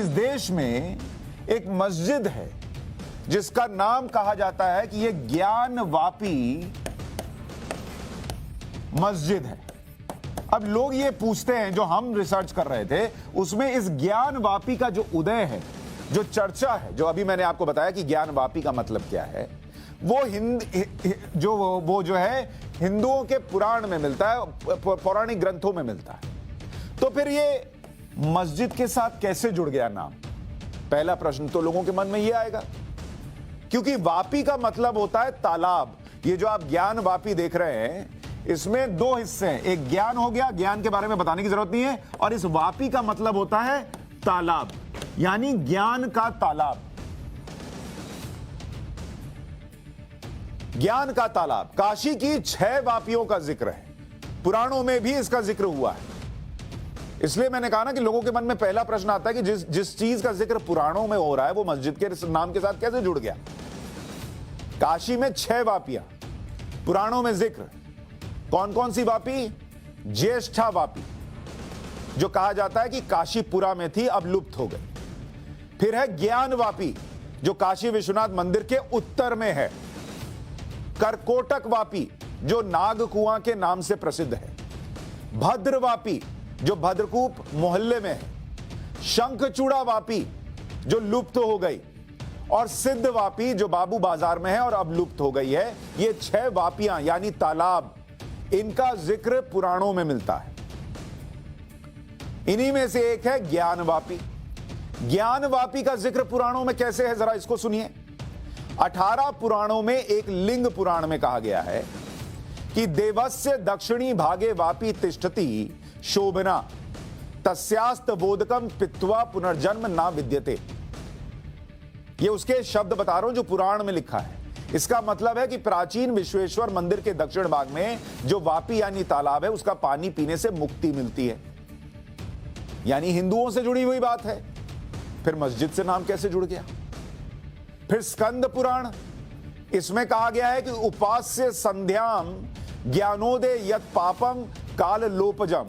इस देश में एक मस्जिद है जिसका नाम कहा जाता है कि यह ज्ञानवापी मस्जिद है। अब लोग ये पूछते हैं, जो हम रिसर्च कर रहे थे उसमें इस ज्ञानवापी का जो उदय है, जो चर्चा है, जो अभी मैंने आपको बताया कि ज्ञानवापी का मतलब क्या है, वो जो है हिंदुओं के पुराण में मिलता है, पौराणिक ग्रंथों में मिलता है। तो फिर ये मस्जिद के साथ कैसे जुड़ गया नाम? पहला प्रश्न तो लोगों के मन में ये आएगा, क्योंकि वापी का मतलब होता है तालाब। ये जो आप ज्ञान वापी देख रहे हैं, इसमें दो हिस्से हैं। एक ज्ञान हो गया, ज्ञान के बारे में बताने की जरूरत नहीं है, और इस वापी का मतलब होता है तालाब, यानी ज्ञान का तालाब। ज्ञान का तालाब। काशी की 6 वापियों का जिक्र है, पुराणों में भी इसका जिक्र हुआ है। इसलिए मैंने कहा ना कि लोगों के मन में पहला प्रश्न आता है कि जिस चीज का जिक्र पुराणों में हो रहा है वो मस्जिद के नाम के साथ कैसे जुड़ गया। काशी में 6 वापियां पुराणों में जिक्र। कौन कौन सी वापी? ज्येष्ठा वापी, जो कहा जाता है कि काशीपुरा में थी, अब लुप्त हो गई। फिर है ज्ञान वापी, जो काशी विश्वनाथ मंदिर के उत्तर में है। करकोटक वापी, जो नागकुआं के नाम से प्रसिद्ध है। भद्रवापी, जो भद्रकूप मोहल्ले में है। शंखचूड़ा वापी, जो लुप्त हो गई। और सिद्ध वापी, जो बाबू बाजार में है और अब लुप्त हो गई है। ये 6 वापियां यानी तालाब, इनका जिक्र पुराणों में मिलता है। इन्हीं में से एक है ज्ञान वापी। ज्ञान वापी का जिक्र पुराणों में कैसे है, जरा इसको सुनिए। 18 पुराणों में एक लिंग पुराण में कहा गया है कि देवस्य दक्षिणी भागे वापी तिष्ठति शोभना तस्यास्त बोधकम पित्वा पुनर्जन्म ना विद्यते। ये उसके शब्द बता रहा हूं जो पुराण में लिखा है। इसका मतलब है कि प्राचीन विश्वेश्वर मंदिर के दक्षिण भाग में जो वापी यानी तालाब है, उसका पानी पीने से मुक्ति मिलती है। यानी हिंदुओं से जुड़ी हुई बात है। फिर मस्जिद से नाम कैसे जुड़ गया? फिर स्कंद पुराण, इसमें कहा गया है कि उपास्य संध्याम ज्ञानोदय यत पापम काल लोपजम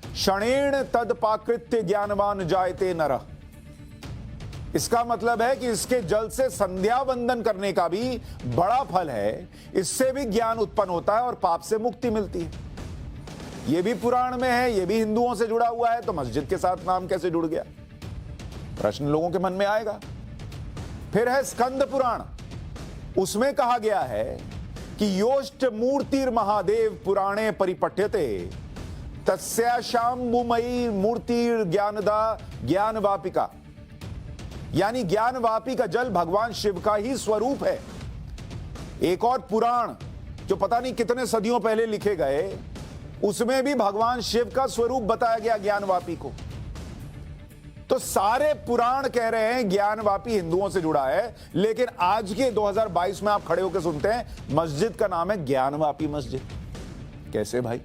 क्षणेण तद पाकृत्य ज्ञानवान जायते नरः। इसका मतलब है कि इसके जल से संध्या वंदन करने का भी बड़ा फल है। इससे भी ज्ञान उत्पन्न होता है और पाप से मुक्ति मिलती है। यह भी पुराण में है, यह भी हिंदुओं से जुड़ा हुआ है, तो मस्जिद के साथ नाम कैसे जुड़ गया? प्रश्न लोगों के मन में आएगा। फिर है स्कंद पुराण, उसमें कहा गया है कि योष्ट मूर्तिर महादेव पुराणे परिपठ्यते तस्याशाम्बुमयी मूर्तिर ज्ञानदा ज्ञान वापिका। यानी ज्ञान वापी का जल भगवान शिव का ही स्वरूप है। एक और पुराण जो पता नहीं कितने सदियों पहले लिखे गए, उसमें भी भगवान शिव का स्वरूप बताया गया ज्ञान वापी को। तो सारे पुराण कह रहे हैं ज्ञान वापी हिंदुओं से जुड़ा है, लेकिन आज के 2022 में आप खड़े होकर सुनते हैं मस्जिद का नाम है ज्ञान वापी मस्जिद। कैसे भाई?